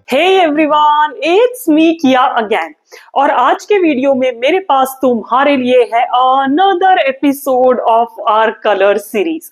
Hey everyone, it's me किया again. और आज के वीडियो में मेरे पास तुम्हारे लिए है another episode of our colour series.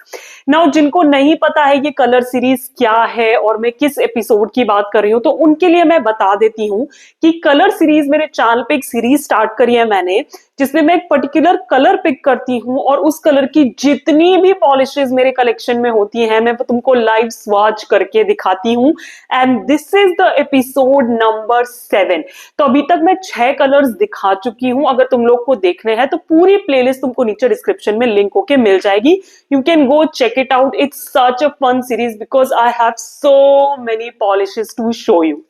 Now जिनको नहीं पता है ये कलर सीरीज क्या है और मैं किस एपिसोड की बात कर रही हूँ, तो उनके लिए मैं बता देती हूँ कि कलर सीरीज मेरे चैनल पे एक सीरीज स्टार्ट करी है मैंने, जिसमें मैं एक पर्टिकुलर कलर पिक करती हूँ और उस कलर की जितनी भी पॉलिशेस मेरे कलेक्शन में होती हैं मैं तुमको लाइव स्वॉच करके दिखाती हूँ। And this is the episode number 7। तो अभी तक मैं 6 कलर्स दिखा चुकी हूं। अगर तुम लोग को देखने हैं तो पूरी प्लेलिस्ट तुमको नीचे डिस्क्रिप्शन में लिंक होके मिल जाएगी। You can go check it out. It's such a fun series because I have so many polishes to show you.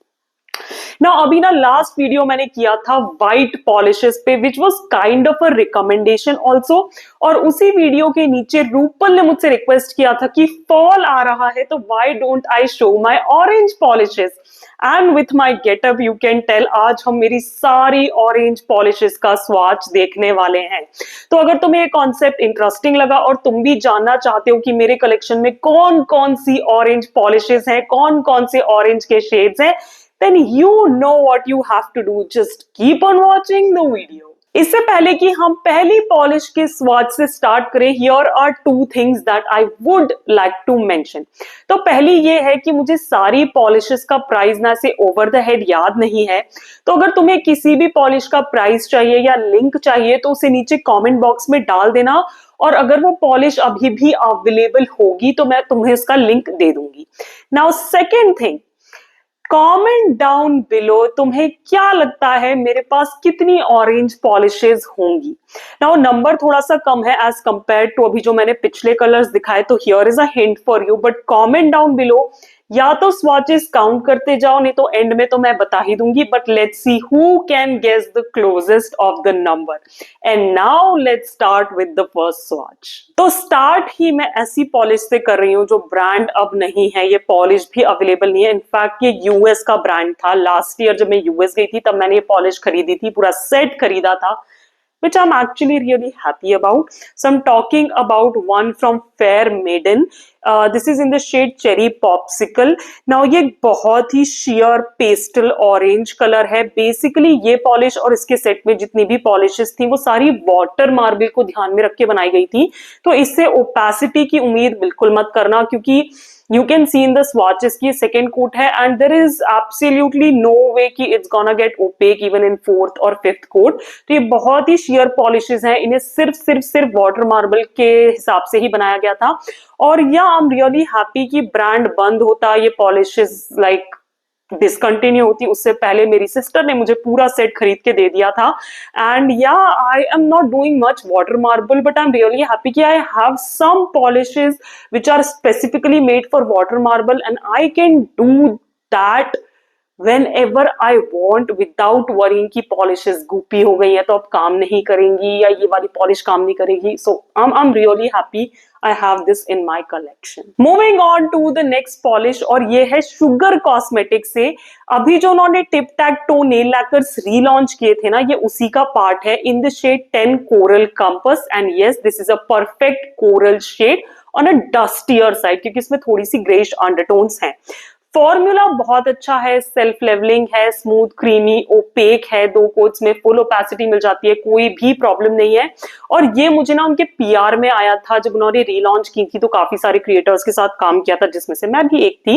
ना अभी ना लास्ट वीडियो मैंने किया था व्हाइट पॉलिशेस पे, which was kind of a recommendation also. और उसी video के नीचे रूपल ने मुझसे रिक्वेस्ट किया था कि फॉल आ रहा है तो why don't I show my orange polishes. And with my getup you can tell आज हम मेरी सारी ऑरेंज पॉलिशेस का स्वाच देखने वाले हैं। तो अगर तुम्हें ये कॉन्सेप्ट इंटरेस्टिंग लगा और तुम भी जानना चाहते हो कि मेरे कलेक्शन में कौन कौन सी ऑरेंज पॉलिशेस हैं, कौन कौन से ऑरेंज के शेड्स हैं, then you know what you have to do. Just keep on watching the video. इससे पहले कि हम पहली पॉलिश के स्वाच से स्टार्ट करें, here are two things that I would like to mention. तो पहली ये है कि मुझे सारी पॉलिशेस का प्राइस ना से ओवर द हेड याद नहीं है। तो अगर तुम्हें किसी भी पॉलिश का प्राइस चाहिए या लिंक चाहिए तो उसे नीचे कमेंट बॉक्स में डाल देना, और अगर वो पॉलिश अभी भी अवेलेबल होगी तो मैं तुम्हें उसका लिंक दे दूंगी। Now second thing, comment down below तुम्हें क्या लगता है मेरे पास कितनी ऑरेंज पॉलिशेस होंगी। नाउ नंबर थोड़ा सा कम है एज कंपेयर टू अभी जो मैंने पिछले कलर्स दिखाए, तो here is a hint for you. But comment down below, या तो स्वॉचेस काउंट करते जाओ, नहीं तो एंड में तो मैं बता ही दूंगी। But let's see who can guess the closest of the number. And now let's start with the first swatch. तो स्टार्ट ही मैं ऐसी पॉलिश से कर रही हूँ जो ब्रांड अब नहीं है, ये पॉलिश भी अवेलेबल नहीं है। इनफैक्ट ये यूएस का ब्रांड था। लास्ट ईयर जब मैं यूएस गई थी तब मैंने ये पॉलिश खरीदी थी, पूरा सेट खरीदा था, which I'm actually really happy about. So I'm talking about one from Fair Maiden. This is in the shade Cherry Popsicle. Now ये बहुत ही sheer pastel orange color है। Basically ये पॉलिश और इसके सेट में जितनी भी पॉलिशेस थी वो सारी वाटर मार्बल को ध्यान में रख के बनाई गई थी। तो इससे ओपेसिटी की उम्मीद बिल्कुल मत करना, क्योंकि you can see in the swatches की second coat है and there is absolutely no way कि it's gonna get opaque even in fourth और fifth coat। तो ये बहुत ही sheer polishes हैं, इन्हें सिर्फ वाटर मार्बल के हिसाब से ही बनाया गया था। और या आई एम रियली हैप्पी कि ब्रांड बंद होता, ये पॉलिशेस लाइक डिसकंटिन्यू होती, उससे पहले मेरी सिस्टर ने मुझे पूरा सेट खरीद के दे दिया था। And yeah I am not doing much water marble, but I am really happy कि I have some polishes which are specifically made for water marble and I can do that whenever I want without worrying कि polishes goopy हो गई है तो अब काम नहीं करेंगी या ये वाली पॉलिश काम नहीं करेगी। So I'm really happy I have this in my collection. Moving on to the next polish, और ये है शुगर कॉस्मेटिक से। अभी जो उन्होंने tip tag toe nail lacquers relaunch किए थे ना, ये उसी का पार्ट है in the shade 10 coral compass. And yes, this is a perfect coral shade on a dustier side, क्योंकि इसमें थोड़ी सी ग्रेश अंडरटोन्स हैं। फॉर्मूला बहुत अच्छा है, सेल्फ लेवलिंग है, स्मूथ क्रीमी ओपेक है, 2 कोट्स में फुल ओपेसिटी मिल जाती है, कोई भी प्रॉब्लम नहीं है। और ये मुझे ना उनके पीआर में आया था जब उन्होंने रीलॉन्च की थी, तो काफी सारे क्रिएटर्स के साथ काम किया था जिसमें से मैं भी एक थी।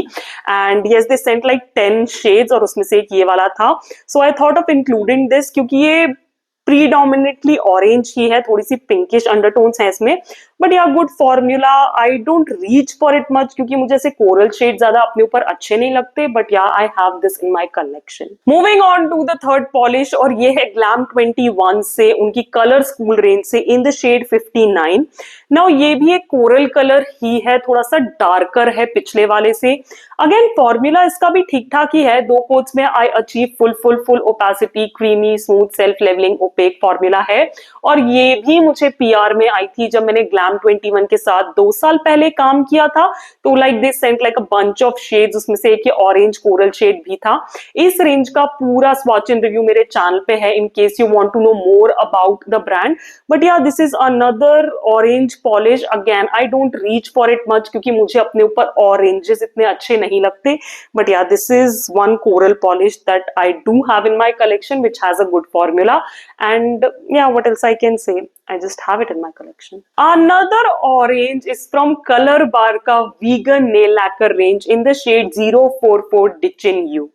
And yes, they sent like 10 shades और उसमें से एक ये वाला था। So I thought of including this, क्योंकि ये प्रीडोमिनेटली ऑरेंज ही है, थोड़ी सी पिंकिश अंडरटोन्स है इसमें। बट या good formula, I don't reach for it much क्योंकि मुझे ऐसे कोरल शेड ज्यादा अपने ऊपर अच्छे नहीं लगते। But yeah I have this in my collection. Moving on to the third polish, और ये है ग्लैम 21 से, उनकी कलर स्कूल रेंज से, इन द शेड 59। नाउ ये भी एक कोरल कलर ही है, थोड़ा सा डार्कर है पिछले वाले से। अगेन फॉर्मूला इसका भी ठीक ठाक ही है, 2 कोट्स में I achieve full opacity, creamy smooth self levelling opaque formula है और ये भी मुझे पीआर में आई थी जब मैंने ग्लैम 21 के साथ 2 साल पहले काम किया था। तो like this sent like a bunch of shades, उसमें से एक ये ऑरेंज कोरल शेड भी था। इस रेंज का पूरा स्वॉच एंड रिव्यू मेरे चैनल पे है in case you want to know more about the brand. But yeah this is another orange polish. Again I don't reach for it much क्योंकि मुझे अपने ऊपर ऑरेंजेस इतने अच्छे नहीं लगते। But yeah this is one coral polish that I do have in my collection which has a good formula, and yeah, what else I can say, I just have it in my collection. Another orange is from Color Bar ka vegan nail lacquer range in the shade 044 Ditchin You.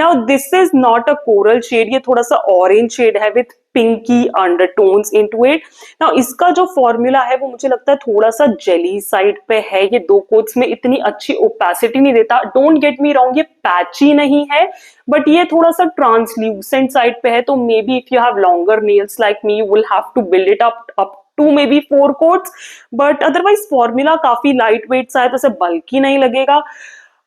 Now this is not a coral shade, ये थोड़ा सा orange shade है with pinky undertones into it. Now इसका जो formula है वो मुझे लगता है थोड़ा सा जेली साइड पे है। ये 2 कोट्स में इतनी अच्छी ओपेसिटी नहीं देता। डोंट गेट मी रॉन्ग, ये पैची नहीं है बट ये थोड़ा सा ट्रांसल्यूसेंट साइड पे है। तो maybe if you have longer nails like me you will have to build it up to maybe 4 coats. But otherwise formula काफी लाइट वेट सा है तो उसे बल्कि नहीं लगेगा।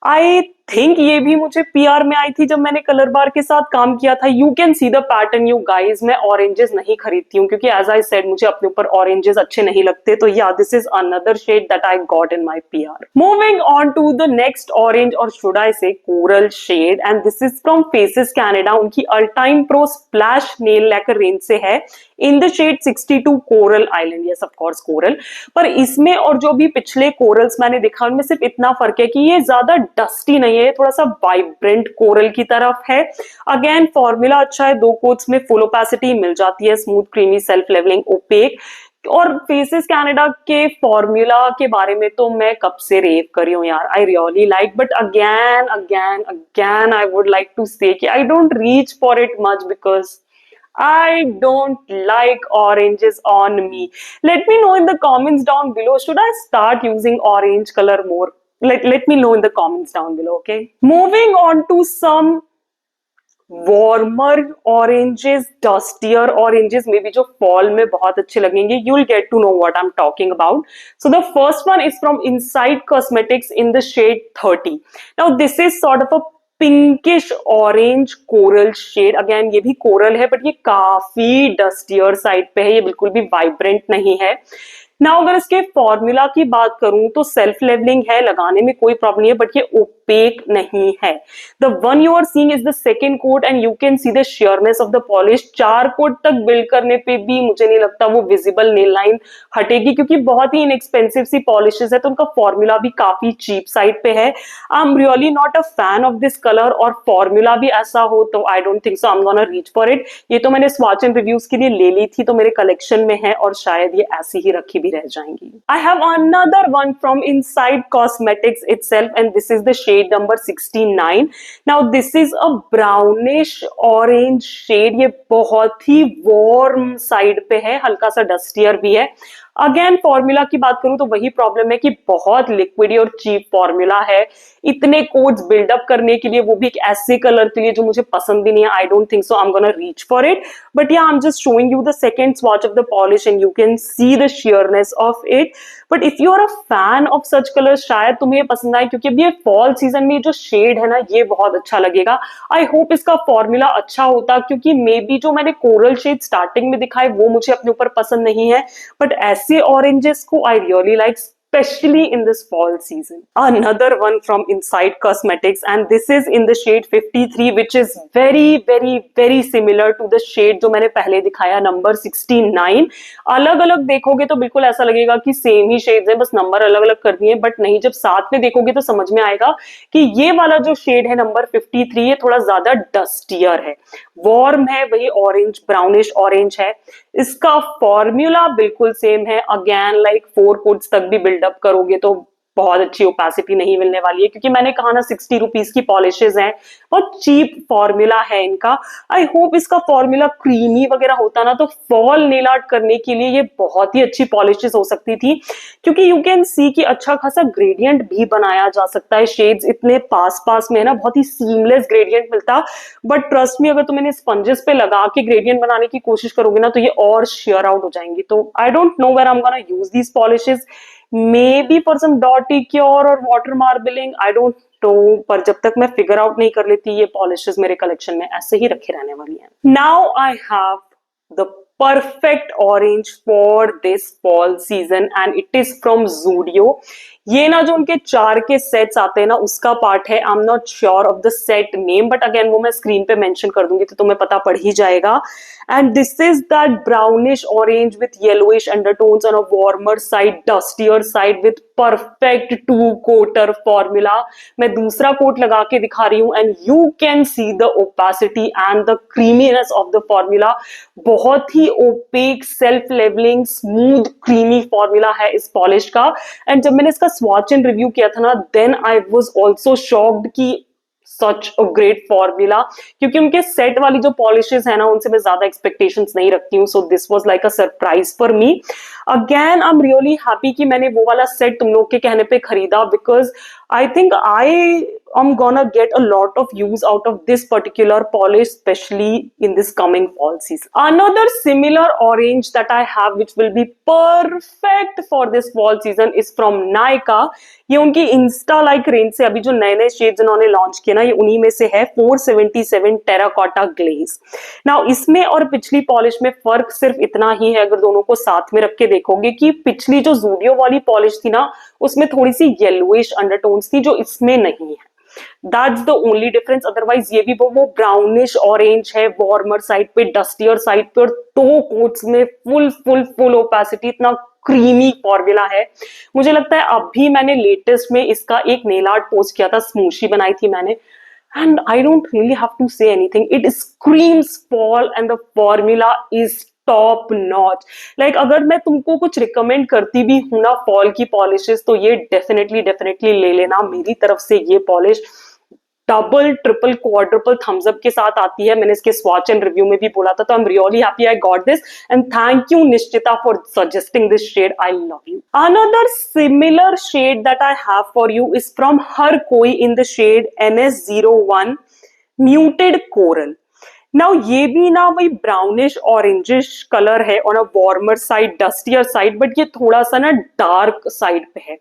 आई थिंक ये भी मुझे पीआर में आई थी जब मैंने कलर बार के साथ काम किया था। You can see the pattern you guys. मैं ऑरेंजेस नहीं खरीदती हूँ क्योंकि एज आई सेड मुझे अपने ऊपर ऑरेंजेस अच्छे नहीं लगते। तो yeah this is another shade that I got in my PR. Moving on to the next orange or should I say coral shade, and this is from Faces Canada. उनकी all time pro splash nail lacquer range से है in the shade 62 coral island. Yes of course coral. पर इसमें और जो भी पिछले corals मैंने देखा उनमें सिर्फ इतना फर्क है कि ये ज्यादा डस्टी नहीं है, थोड़ा सा वाइब्रेंट कोरल की तरफ है। अगेन फॉर्मूला अच्छा है, 2 कोट्स में फुल ओपेसिटी मिल जाती है, smooth creamy self levelling opaque. और फेसेस कनाडा के फॉर्मूला के बारे में तो मैं कब से रेव कर रही हूँ यार। I really like, but again again again I would like to say कि I don't reach for it much because I don't like oranges on me. Let me know in the comments down below. Should I start using orange color more? Let me know in the comments down below, okay? Moving on to some warmer oranges, dustier oranges, maybe जो fall में बहुत अच्छे लगेंगे. You'll get to know what I'm talking about. So the first one is from Inside Cosmetics in the shade 30. Now this is sort of a pinkish orange coral shade. Again ये भी coral है but ये काफी डस्टियर side पे है, ये बिल्कुल भी वाइब्रेंट नहीं है। नाउ अगर इसके फॉर्मूला की बात करूं तो सेल्फ लेवलिंग है, लगाने में कोई प्रॉब्लम नहीं है, बट ये ओपेक नहीं है। The one you are seeing is the second coat and you can see the sheerness of the polish. 4 coat तक बिल्ड करने पे भी मुझे नहीं लगता वो विजिबल नेल लाइन हटेगी क्योंकि बहुत ही इनएक्सपेंसिव सी पॉलिशेस है, तो उनका फॉर्मूला भी काफी चीप साइड पे है। I am really not a fan of this colour और फॉर्मूला भी ऐसा हो तो I don't think so I am gonna reach for it. ये तो मैंने स्वॉच एंड रिव्यूज के लिए ले ली थी तो मेरे कलेक्शन में है और शायद ये ऐसी ही रखी भी रह जाएंगी। I have another one from Inside Cosmetics itself and this is the shade number 69. Now this is a brownish orange shade. ये बहुत ही warm side पे है, हल्का सा dustier भी है। अगेन फॉर्मूला की बात करूं तो वही प्रॉब्लम है कि बहुत लिक्विडी और चीप फॉर्मूला है। इतने कोड्स बिल्डअप करने के लिए, वो भी एक ऐसे कलर के लिए जो मुझे पसंद भी नहीं है। I don't think so I am gonna reach for it. But yeah I am just showing you the second swatch of the polish and you can see the sheerness of it. But if you are a fan of such colour शायद तुम्हें ये पसंद आए क्योंकि अभी ये fall season में जो शेड है ना ये बहुत अच्छा लगेगा। आई होप इसका फॉर्मूला अच्छा होता क्योंकि मे बी जो मैंने कोरल शेड स्टार्टिंग में दिखाए वो मुझे अपने ऊपर पसंद नहीं है, बट ऐसे ऑरेंजेस को आई really like, especially in this fall season. Another one from Inside Cosmetics and this is in the shade 53 which is very similar to the shade जो मैंने पहले दिखाया नंबर 69। अलग अलग देखोगे तो बिल्कुल ऐसा लगेगा कि सेम ही शेड्स है, बस नंबर अलग अलग कर दिए, बट नहीं, जब साथ में देखोगे तो समझ में आएगा कि ये वाला जो शेड है नंबर 53 ये थोड़ा ज्यादा डस्टियर है, वार्म है, वही ऑरेंज ब्राउनिश ऑरेंज है। इसका फॉर्मूला बिल्कुल सेम है। अगेन लाइक 4 कोट्स तक भी बिल्डअप करोगे तो बहुत अच्छी ओपेसिटी नहीं मिलने वाली है क्योंकि मैंने कहा ना 60 रुपीज की पॉलिशेज हैं, बहुत चीप फॉर्मूला है इनका। आई होप इसका फॉर्मूला क्रीमी वगैरह होता ना तो फॉल नेल आर्ट करने के लिए ये बहुत ही अच्छी पॉलिशेज हो सकती थी क्योंकि यू कैन सी कि अच्छा खासा ग्रेडियंट भी बनाया जा सकता है। शेड्स इतने पास पास में है ना, बहुत ही सीमलेस ग्रेडियंट मिलता। बट ट्रस्ट मी, अगर तुम इन्हें स्पंजेस पे लगा के ग्रेडियंट बनाने की कोशिश करोगे ना तो ये और शेयर आउट हो जाएंगी। तो I don't know where I am gonna use these polishes, maybe for some dot cure or water marbling, I don't know, पर जब तक मैं फिगर आउट नहीं कर लेती ये पॉलिशेस मेरे कलेक्शन में ऐसे ही रखे रहने वाली हैं। Now I have the perfect orange for this fall season and it is from Zudio. ये ना जो उनके 4 के सेट्स आते हैं ना उसका पार्ट है. I am not sure of the set name but again वो मैं स्क्रीन पे मेंशन कर दूंगी तो तुम्हें पता पड़ ही जाएगा. And this is that brownish orange with yellowish undertones on a warmer side, dustier side with perfect 2-coater formula. मैं दूसरा कोट लगा के दिखा रही हूं and you can see the opacity and the creaminess of the formula. बहुत ही opaque, self leveling, smooth, creamy formula है इस पॉलिश का. एंड जब मैंने इसका स्वॉच एंड रिव्यू किया था ना then I was also shocked कि सच अ ग्रेट फॉर्मूला, क्योंकि उनके सेट वाली जो पॉलिशेस है ना उनसे मैं ज्यादा एक्सपेक्टेशंस नहीं रखती हूँ. So this was like a surprise for me. Again I am really happy कि मैंने वो वाला सेट तुम लोग के कहने पे खरीदा because I think I am gonna get a lot of use out of this particular polish especially in this coming fall season. Another similar orange that I have which will be perfect for this fall season is from Nykaa. ये उनकी Insta like range से अभी जो नए नए shades इन्होंने launch किए ना ये उन्हीं में से है. 477 टेराकोटा ग्लेज. नाउ इसमें और पिछली पॉलिश में फर्क सिर्फ इतना ही है अगर दोनों को साथ में रख के देखोगे कि पिछली जो जूडियो वाली पॉलिश थी ना उसमें थोड़ी सी येलोइश अंडरटोन्स थी जो इसमें नहीं है. That's the only difference. Otherwise ये भी वो ब्राउनिश ऑरेंज है वार्मर साइड पे, डस्टियर साइड पे और 2 कोट्स में फुल ओपेसिटी, इतना क्रीमी फॉर्मूला है. मुझे लगता है अभी मैंने लेटेस्ट में इसका एक नेल आर्ट पोस्ट किया था, स्मूशी बनाई थी मैंने and I don't really have to say anything. It screams fall and the formula is top notch. Like अगर मैं तुमको कुछ रिकमेंड करती भी हूं ना फॉल की पॉलिशेस तो ये डेफिनेटली ले लेना. मेरी तरफ से ये polish double triple quadruple thumbs up के साथ आती है. मैंने इसके स्वॉच एंड रिव्यू में भी बोला था. तो I am really happy I got this and thank you Nishchita for suggesting this shade. I love you. Another similar shade that I have for you is from हर कोई in the shade NS01 muted coral. Now ये भी ना वही brownish orangish colour है on a warmer side, dustier side, but ये थोड़ा सा ना डार्क साइड पे है.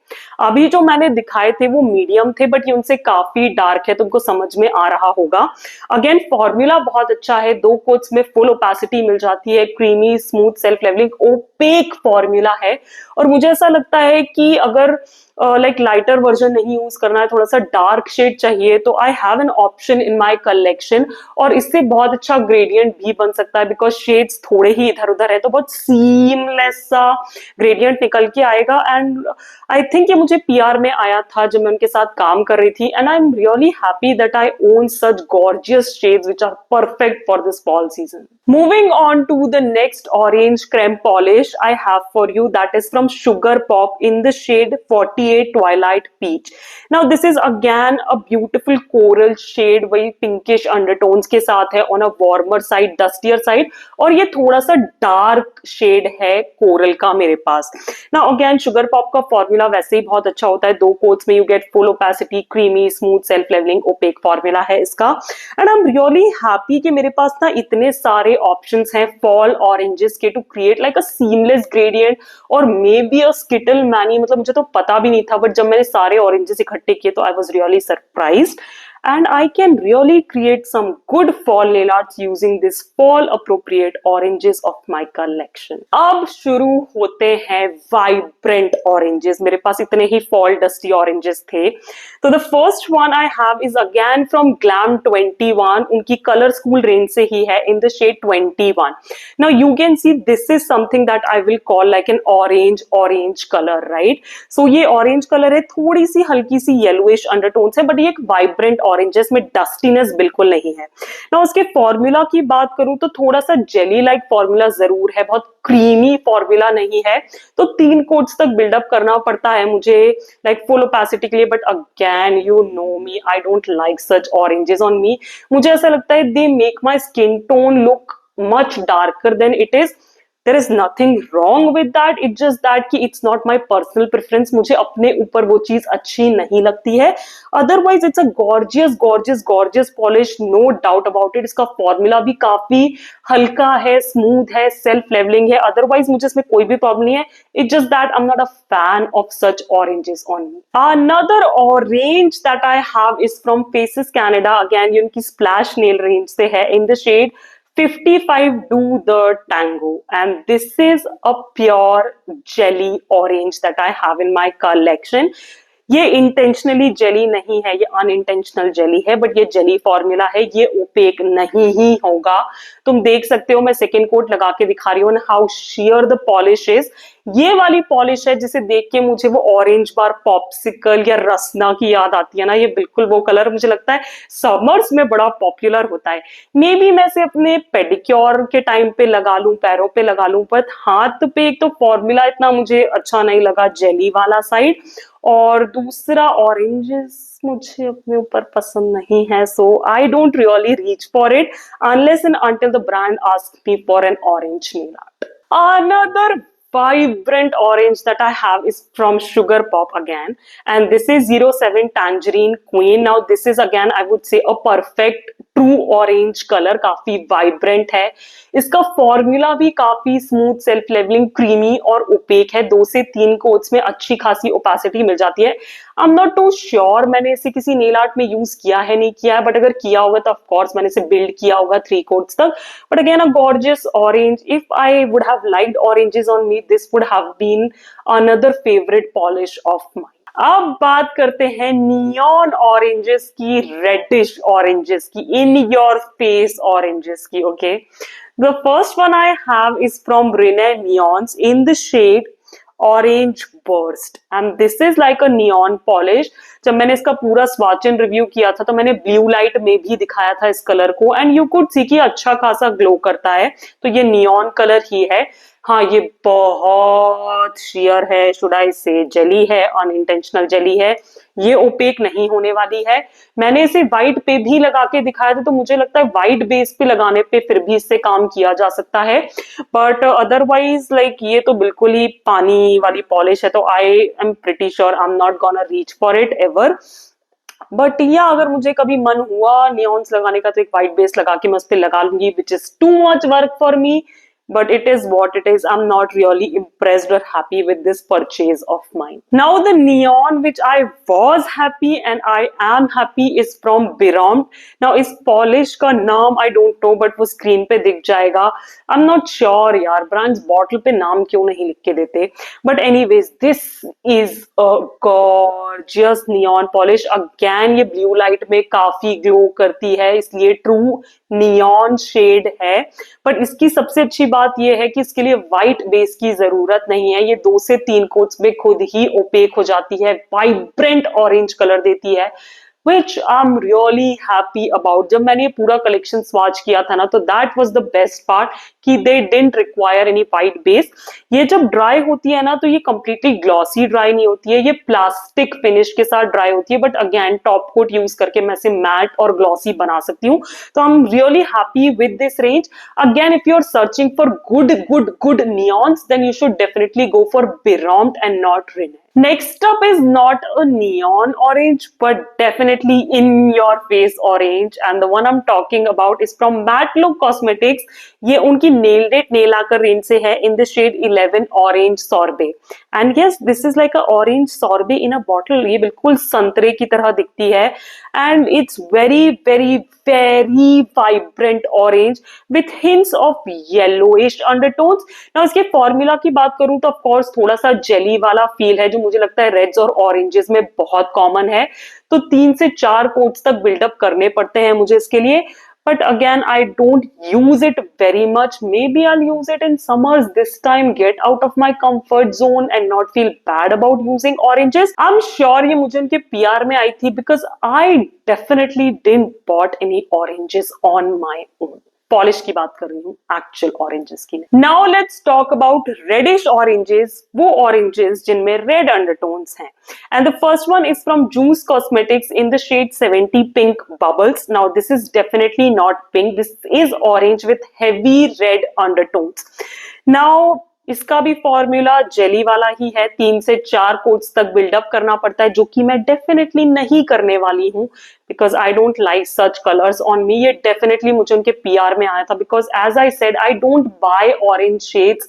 अभी जो मैंने दिखाए थे वो मीडियम थे बट ये उनसे काफी डार्क है, तुमको समझ में आ रहा होगा. अगेन फॉर्मूला बहुत अच्छा है. 2 कोट्स में फुल ओपेसिटी मिल जाती है. Creamy smooth self levelling opaque formula है. और मुझे ऐसा लगता है कि अगर लाइक लाइटर वर्जन नहीं यूज करना है, थोड़ा सा डार्क शेड चाहिए तो I have an option in my collection. और इससे बहुत अच्छा ग्रेडियंट भी बन सकता है बिकॉज शेड्स थोड़े ही इधर उधर है तो बहुत सीमलेस सा ग्रेडियंट निकल के आएगा. एंड आई थिंक ये मुझे PR में आया था जब मैं उनके साथ काम कर रही थी and I am really happy that I own such gorgeous shades which are perfect for this fall season. Moving on to the next orange creme polish I have for you, that is from Sugar Pop in the shade 48 Twilight Peach. Now this is again a beautiful coral shade, वही pinkish undertones के साथ है on a warmer side, dustier side, और ये थोड़ा सा dark shade है coral का मेरे पास. Now again Sugar Pop का formula वैसे ही बहुत अच्छा होता है. 2 coats में you get full opacity, creamy, smooth, self leveling, opaque formula है इसका. And I'm really happy कि मेरे पास ना इतने सारे ऑप्शंस हैं फॉल ऑरेंजेस के to create like a seamless gradient और मे बी अ स्किटल मैनी. मतलब मुझे तो पता भी नहीं था बट जब मैंने सारे ऑरेंजेस इकट्ठे किए तो I was really surprised and I can really create some good fall nail arts using this fall appropriate oranges of my collection. अब शुरू होते हैं vibrant oranges. मेरे पास इतने ही fall dusty oranges थे. तो the first one I have is again from Glam 21. उनकी color school range से ही है in the shade 21. Now you can see this is something that I will call like an orange color, right? So ये orange color है, थोड़ी सी हल्की सी yellowish undertones है, but ये एक vibrant ऑरेंजेस में डस्टीनेस बिल्कुल नहीं है ना. उसके फॉर्मूला की बात करूं तो थोड़ा सा जेली लाइक फॉर्मूला जरूर है, बहुत क्रीमी फॉर्मूला नहीं है. तो 3 कोट्स तक बिल्डअप करना पड़ता है मुझे लाइक फुल ओपेसिटी के लिए. But again you know me, I don't like such oranges on मी. मुझे ऐसा लगता है they make my skin tone look much darker then it is. There is nothing wrong with that. It's just that कि it's not my personal preference. मुझे अपने ऊपर वो चीज अच्छी नहीं लगती है. Otherwise it's a gorgeous polish, no doubt about it. इसका फॉर्मूला भी काफी हल्का है, स्मूथ है, सेल्फ लेवलिंग है. अदरवाइज मुझे इसमें कोई भी प्रॉब्लम नहीं है. It's just that I'm not a fan of such oranges on me. Another orange that I have is from Faces Canada. Again ये उनकी splash nail range से है in the shade 55 do the tango, and this is a pure jelly orange that I have in my collection. ये intentionally jelly नहीं है, ये unintentional jelly है, but ये जेली फॉर्मूला है, ये ओपेक नहीं ही होगा। तुम देख सकते हो, मैं सेकेंड कोट लगा के दिखा रही हूँ, how share the polish is. ये वाली पॉलिश है जिसे देख के मुझे वो ऑरेंज बार पॉप्सिकल या रसना की याद आती है ना, ये बिल्कुल वो कलर मुझे लगता है समर्स में बड़ा पॉपुलर होता है। मे बी मैं इसे अपने पेडिक्योर के टाइम पे लगा लूं, पैरों पे लगा लूं, पर हाथ पे एक तो फॉर्मूला इतना मुझे अच्छा नहीं लगा जेली वाला साइड, और दूसरा ऑरेंजेस मुझे अपने ऊपर पसंद नहीं है, so I don't really reach for it unless and until the brand asks me for an orange nail art. Another vibrant orange that I have is from Sugar Pop again, and this is 07 Tangerine Queen. Now this is again I would say a perfect true orange color, काफी vibrant है। इसका formula भी काफी smooth, self levelling, creamy और OPEC है। 2 से 3 quotes में अच्छी खासी ओपेसिटी मिल जाती है। I am not too sure मैंने इसे किसी नेल आर्ट में यूज किया है नहीं किया है, बट अगर किया होगा तो ऑफकोर्स मैंने इसे बिल्ड किया होगा 3 कोट्स तक। But again a gorgeous orange, if I would have liked oranges on me, this would have been another favourite polish of mine. अब बात करते हैं नियॉन ऑरेंजेस की, रेडिश ऑरेंजेस की, इन योर फेस ऑरेंजेस की। Okay, the first one I have is from Rinne Neons in the shade Orange Burst, and this is like a neon polish. जब मैंने इसका पूरा स्वाच एंड रिव्यू किया था तो मैंने ब्लू लाइट में भी दिखाया था इस कलर को, एंड यू कुड सी कि अच्छा खासा ग्लो करता है, तो ये नियॉन कलर ही है। हाँ, ये बहुत शेयर है, शुड आई से जेली है, अनइंटेंशनल जेली है, ये ओपेक नहीं होने वाली है। मैंने इसे व्हाइट पे भी लगा के दिखाया था, तो मुझे लगता है व्हाइट बेस पे लगाने पे फिर भी इससे काम किया जा सकता है, बट अदरवाइज लाइक ये तो बिल्कुल ही पानी वाली पॉलिश है, तो I am pretty sure I am not gonna reach for it ever. But या अगर मुझे कभी मन हुआ नियॉन्स लगाने का तो एक व्हाइट बेस लगा के मैं उस पर लगा लूंगी, which is too much work for me, but it is what it is. I'm not really impressed or happy with this purchase of mine. Now the neon which I was happy and I am happy is from Biromt. Now इस polish का नाम I don't know, but वो screen पे दिख जाएगा। I'm not sure यार, brands bottle पे नाम क्यों नहीं लिख के देते, but anyways this is a gorgeous neon polish. Again ये blue light में काफी glow करती है, इसलिए true neon shade है, but इसकी सबसे अच्छी बात यह है कि इसके लिए व्हाइट बेस की जरूरत नहीं है, ये 2 से 3 कोट्स में खुद ही ओपेक हो जाती है, वाइब्रेंट ऑरेंज कलर देती है, which I'm really happy about. जब मैंने ये पूरा कलेक्शन स्वाच किया था ना, तो that was the best part कि they didn't require any white base. ये जब ड्राई होती है ना तो ये completely glossy ड्राई नहीं होती है, ये प्लास्टिक फिनिश के साथ ड्राई होती है, but again top coat use करके मैं इसे मैट और ग्लॉसी बना सकती हूँ, तो I am really happy with this range. Again if you are searching for good neons, then you should definitely go for Biromt and not Rinne. Next up is not a neon orange, but definitely in your face orange, and the one I'm talking about is from Matte Look Cosmetics. ये उनकी Nailed It Nail Lacquer range से है, in the shade 11 Orange Sorbet. And yes, this is like a orange sorbet in a bottle. ये बिल्कुल संतरे की तरह दिखती है, and it's very vibrant orange with hints of yellowish undertones. Now इसके फॉर्मूला की बात करूं तो ऑफ कोर्स थोड़ा सा जेली वाला फील है, जो मुझे लगता है रेड्स और ऑरेंजेस में बहुत कॉमन है, तो 3 से 4 कोट्स तक बिल्डअप करने पड़ते हैं मुझे इसके लिए, but again I don't use it very much. Maybe I'll use it in summers this time, get out of my comfort zone and not feel bad about using oranges. I'm sure ये मुझे उनके PR में आई थी, because I definitely didn't bought any oranges on my own. Polish की बात कर रही हूँ, एक्चुअल ऑरेंजेस की। Now let's talk about reddish oranges, वो ऑरेंजेस जिनमें रेड अंडरटोन्स हैं, and the first one is from Juice Cosmetics in the shade 70 Pink Bubbles. Now this is definitely not pink, this is orange with heavy red undertones. Now इसका भी formula jelly वाला ही है, 3 से 4 quotes तक buildup करना पड़ता है, जो कि मैं डेफिनेटली नहीं करने वाली हूँ, because I don't like such colours on me. ये डेफिनेटली मुझे उनके PR में आया था, because as I said I don't buy orange shades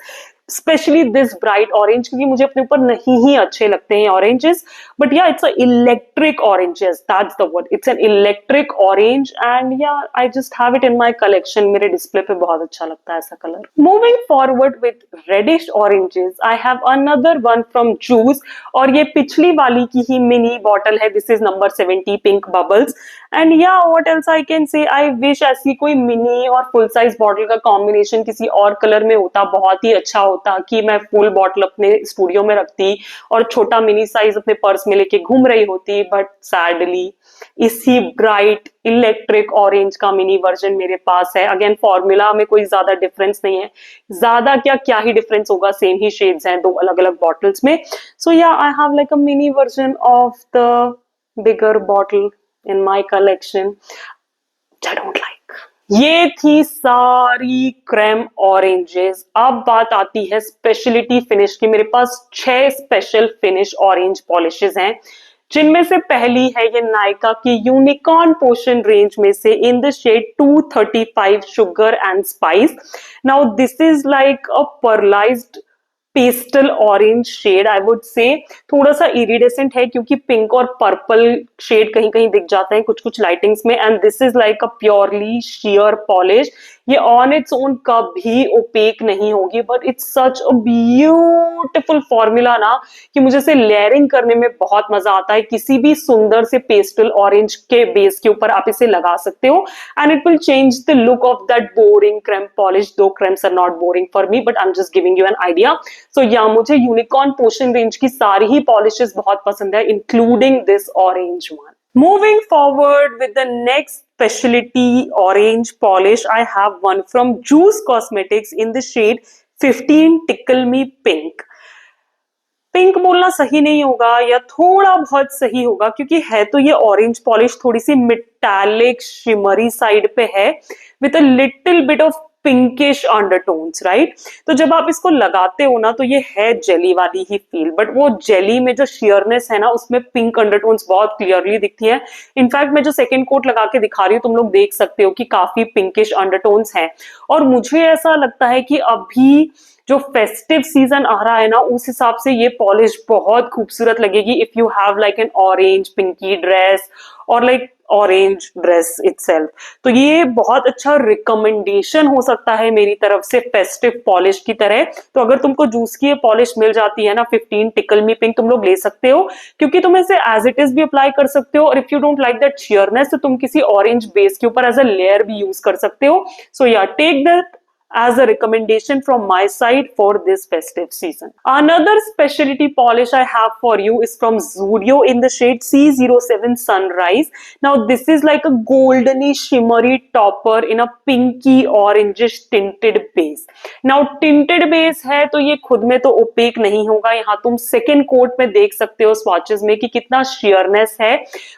specially this bright orange, क्योंकि मुझे अपने ऊपर नहीं ही अच्छे लगते हैं oranges, but yeah it's a electric oranges, that's the word, it's an electric orange and yeah I just have it in my collection. मेरे डिस्प्ले पे बहुत अच्छा लगता है ऐसा colour. Moving forward with reddish oranges, I have another one from juice, और ये पिछली वाली की ही मिनी बॉटल है। This is number 70 pink bubbles and yeah what else I can say, I wish ऐसी कोई मिनी और फुल साइज बॉटल का कॉम्बिनेशन किसी और कलर में होता, बहुत ही अच्छा होता कि मैं फुल बॉटल अपने स्टूडियो में रखती और छोटा मिनी साइज अपने पर्स में लेके घूम रही होती, बट सैडली इसी ब्राइट इलेक्ट्रिक ऑरेंज का मिनी वर्जन मेरे पास है। अगेन फॉर्मूला में कोई ज्यादा डिफरेंस नहीं है, ज्यादा क्या ही डिफरेंस होगा, सेम ही शेड्स हैं दो अलग अलग बॉटल्स में। सो yeah I have like a mini version of the bigger bottle in my collection, which I don't like. ये थी सारी क्रेम ऑरेंजेस। अब बात आती है स्पेशलिटी फिनिश की। मेरे पास 6 स्पेशल फिनिश ऑरेंज पॉलिशेस हैं, जिनमें से पहली है ये नायका की यूनिकॉर्न पोशन रेंज में से in the shade 235 sugar and spice. Now this is like a pearlized pastel orange shade, I would say थोड़ा सा इरिडेसेंट है क्योंकि पिंक और पर्पल शेड कहीं कहीं दिख जाते हैं कुछ कुछ लाइटिंग्स में, and this is like a purely sheer polish. ये ऑन इट्स ओन कभी ओपेक नहीं होगी, but it's such a beautiful formula ना कि मुझे इसे लेयरिंग करने में बहुत मजा आता है। किसी भी सुंदर से पेस्टल ऑरेंज के बेस के ऊपर आप इसे लगा सकते हो and it will change the look of that boring creme polish, though cremes are not boring for me, but I am just giving you an idea. So yeah मुझे unicorn पोशन range की सारी ही पॉलिशेस बहुत पसंद है, including this orange one. Moving forward with the next specialty orange polish, I have one from Juice Cosmetics in the shade 15 Tickle Me Pink. Pink बोलना सही नहीं होगा या थोड़ा बहुत सही होगा, क्योंकि है तो ये ऑरेंज पॉलिश थोड़ी सी मेटालिक शिमरी साइड पे है with a little bit of pinkish undertones, right. तो जब आप इसको लगाते हो ना तो ये है जेली वाली ही फील, बट वो जेली में जो शियरनेस है ना उसमें पिंक अंडरटोन्स बहुत क्लियरली दिखती है। इनफैक्ट मैं जो सेकेंड कोट लगा के दिखा रही हूँ तुम लोग देख सकते हो कि काफी पिंकिश अंडरटोन्स हैं, और मुझे ऐसा लगता है कि अभी जो फेस्टिव सीजन आ रहा है ना उस हिसाब से ये पॉलिश बहुत खूबसूरत लगेगी if you have like an orange pinky dress और लाइक ऑरेंज ड्रेस इटसेल्फ। तो ये बहुत अच्छा रिकमेंडेशन हो सकता है मेरी तरफ से फेस्टिव पॉलिश की तरह। तो अगर तुमको जूस की ये पॉलिश मिल जाती है ना 15 टिकल मी पिंक, तुम लोग ले सकते हो, क्योंकि तुम इसे एज इट इज भी अप्लाई कर सकते हो, और if you don't like that sheerness तो तुम किसी ऑरेंज बेस के ऊपर एज अ लेयर भी यूज कर सकते हो। So yeah take that as a recommendation from my side for this festive season. Another specialty polish I have for you is from Zudio in the shade C07 Sunrise. Now this is like a goldeny shimmery topper in a pinky orangish tinted base. Now tinted base है तो ये खुद में तो OPEC नहीं होगा, यहाँ तुम सेकेंड कोट में देख सकते हो swatches में कि कितना sheerness है,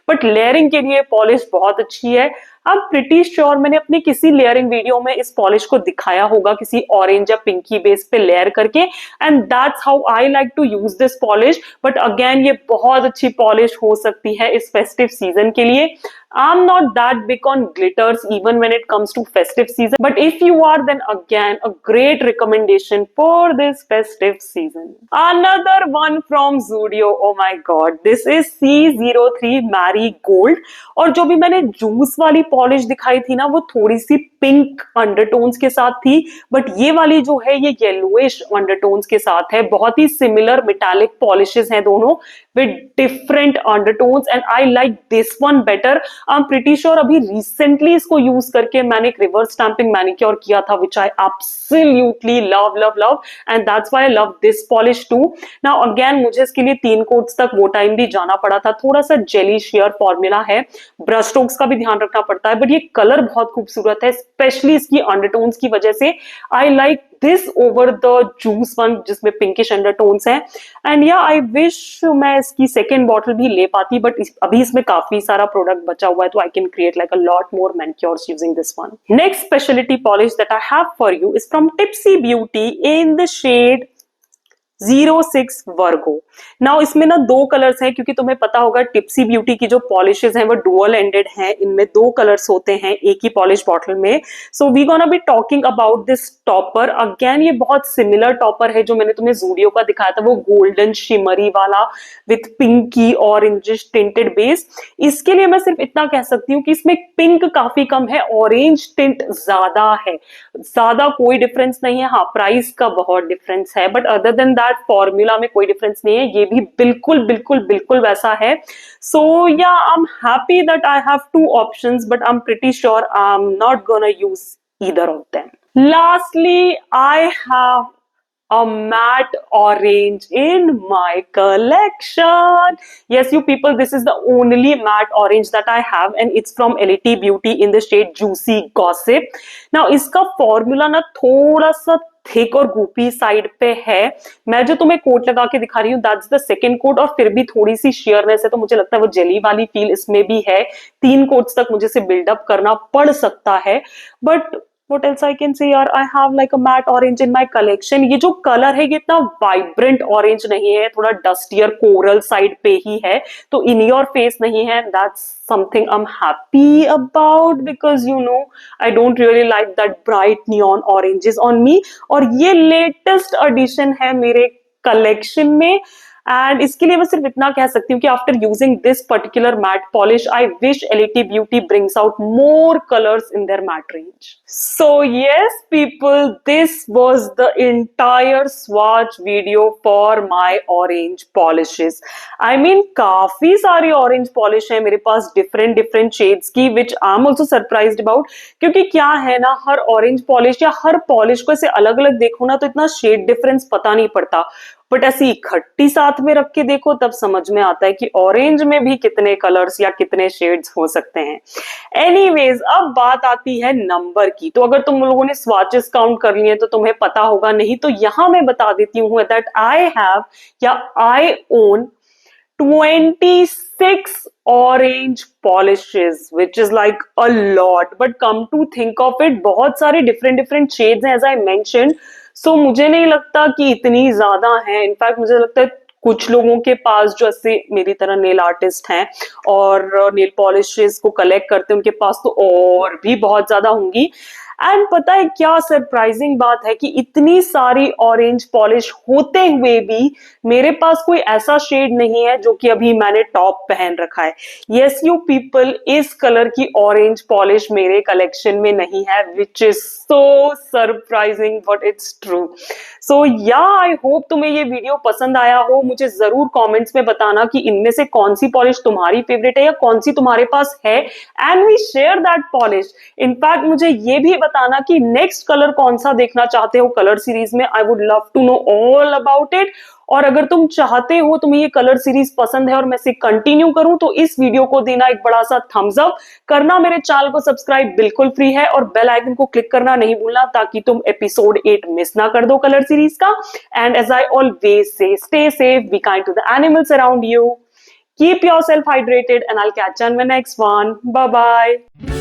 बट लेयरिंग के लिए पॉलिश बहुत अच्छी है। अब प्रिटी श्योर मैंने अपनी किसी लेयरिंग वीडियो में इस पॉलिश को दिखाया होगा किसी ऑरेंज या पिंकी बेस पे लेयर करके, and that's how I like to use this polish. But again ये बहुत अच्छी पॉलिश हो सकती है इस फेस्टिव सीजन के लिए। I'm not that big on glitters even when it comes to festive season, but if you are, then again a great recommendation for this festive season. Another one from Zudio, oh my god, this is C03 Marigold। और जो भी मैंने juice वाली polish दिखाई थी ना वो थोड़ी सी पिंक अंडरटोन्स के साथ थी, बट ये वाली जो है ये येलोइश अंडरटोन्स के साथ है। बहुत ही सिमिलर मेटालिक पॉलिशेस हैं दोनों with different undertones, and I like this one better. I am pretty sure अभी रिसेंटली इसको यूज करके मैंने एक रिवर्स स्टैंपिंग मैनिक्योर किया था which I absolutely love love love, and that's why I love this polish too. Now again मुझे इसके लिए 3 कोट्स तक वो टाइम भी जाना पड़ा था, थोड़ा सा जेली शेयर फॉर्मूला है, ब्रश स्ट्रोक्स का भी ध्यान रखना पड़ता है, बट ये कलर बहुत खूबसूरत है स्पेशली इसकी अंडरटोन्स की वजह से। आई like this over the juice one जिसमें पिंकिश अंडरटोन्स हैं, एंड या आई विश मैं इसकी सेकेंड बॉटल भी ले पाती, बट अभी इसमें काफी सारा प्रोडक्ट बचा हुआ है तो I can create like a lot more manicures using this one. Next speciality polish that I have for you is from Tipsy Beauty in the shade 06 Virgo. Now इसमें ना दो कलर्स हैं, क्योंकि तुम्हें पता होगा टिप्सी ब्यूटी की जो पॉलिशेस हैं वो डुअल एंडेड हैं, इनमें दो कलर्स होते हैं एक ही पॉलिश बॉटल में। So we gonna be talking about this topper again. ये बहुत सिमिलर टॉपर है जो मैंने तुम्हें जूडियो का दिखाया था, वो गोल्डन शिमरी वाला with pinky orangish tinted base. इसके लिए मैं सिर्फ इतना कह सकती हूँ कि इसमें पिंक काफी कम है, ऑरेंज टिंट ज्यादा है। ज्यादा कोई डिफरेंस नहीं है, हाँ प्राइस का बहुत डिफरेंस है, but other than that formula में कोई डिफरेंस नहीं है, ये भी बिल्कुल बिल्कुल बिल्कुल वैसा है। सो yeah I am happy that I have two options, but I am pretty sure I am not gonna use either of them. Lastly, I have a matte orange in my collection. Yes, you people, this is the only matte orange that I have and it's from LET Beauty in the shade Juicy Gossip. Now इसका formula ना थोड़ा सा thick और Gupi side पे है। मैं जो तुम्हें कोट लगा के दिखा रही हूँ दैट्स द सेकंड कोट, और फिर भी थोड़ी सी शेयरनेस है, तो मुझे लगता है वो जेली वाली फील इसमें भी है। 3 कोट्स तक मुझे से बिल्डअप करना पड़ सकता है, but what else I can say यार, I have like a matte orange in my collection. ये जो कलर है ये इतना वाइब्रेंट ऑरेंज नहीं है, थोड़ा डस्टियर कोरल साइड पे ही है, तो इन योर फेस नहीं है। That's something I'm happy about because you know I don't really like that bright neon oranges on me. और ये लेटेस्ट एडिशन है मेरे कलेक्शन में, एंड इसके लिए मैं सिर्फ इतना कह सकती हूँ कि after using this particular matte polish I wish Elite Beauty brings out more colours in their matte range. So yes people, this was the entire swatch video for my orange polishes. I mean काफी सारी orange polish है मेरे पास different different shades की, which I am also surprised about, क्योंकि क्या है ना, हर orange polish या हर पॉलिश को ऐसे अलग अलग देखो ना तो इतना शेड डिफरेंस पता नहीं पड़ता, बट ऐसी इकट्ठी साथ में रख के देखो तब समझ में आता है कि ऑरेंज में भी कितने कलर्स या कितने शेड्स हो सकते हैं। एनीवेज, अब बात आती है नंबर की। तो अगर तुम लोगों ने स्वॉचेस काउंट कर लिए तो तुम्हें पता होगा, नहीं तो यहां मैं बता देती हूँ दैट आई हैव या आई own 26 orange polishes, which is like a lot, but come to think of it, बहुत सारे different shades हैं as I mentioned, so मुझे नहीं लगता कि इतनी ज्यादा है। इनफैक्ट मुझे लगता है कुछ लोगों के पास जो ऐसे मेरी तरह नेल आर्टिस्ट हैं और नेल पॉलिशेस को कलेक्ट करते हैं, उनके पास तो और भी बहुत ज्यादा होंगी। एंड पता है क्या सरप्राइजिंग बात है कि इतनी सारी ऑरेंज पॉलिश होते हुए भी मेरे पास कोई ऐसा शेड नहीं है जो कि अभी मैंने टॉप पहन रखा है। यस यू पीपल, इस कलर की ऑरेंज पॉलिश मेरे कलेक्शन में नहीं है, which is so surprising but it's true. So yeah I hope तुम्हें ये वीडियो पसंद आया हो। मुझे जरूर कमेंट्स में बताना कि इनमें से कौन सी पॉलिश तुम्हारी फेवरेट है या कौन सी तुम्हारे पास है, and we share that polish. In fact मुझे ये भी बताना कि नेक्स्ट कलर कौन सा देखना चाहते हो कलर सीरीज में। I would love to know all about it. और अगर तुम चाहते हो, तुम्हें ये कलर सीरीज पसंद है और मैं इसे कंटिन्यू करूं, तो इस वीडियो को देना एक बड़ा सा थम्स अप करना, मेरे चैनल को सब्सक्राइब बिल्कुल फ्री है, और बेल आइकन को क्लिक करना नहीं भूलना ताकि तुम एपिसोड 8 मिस ना कर दो कलर सीरीज का। And as I always say, stay safe, be kind to the animals around you, keep yourself hydrated, and I'll catch you on my next one. Bye bye.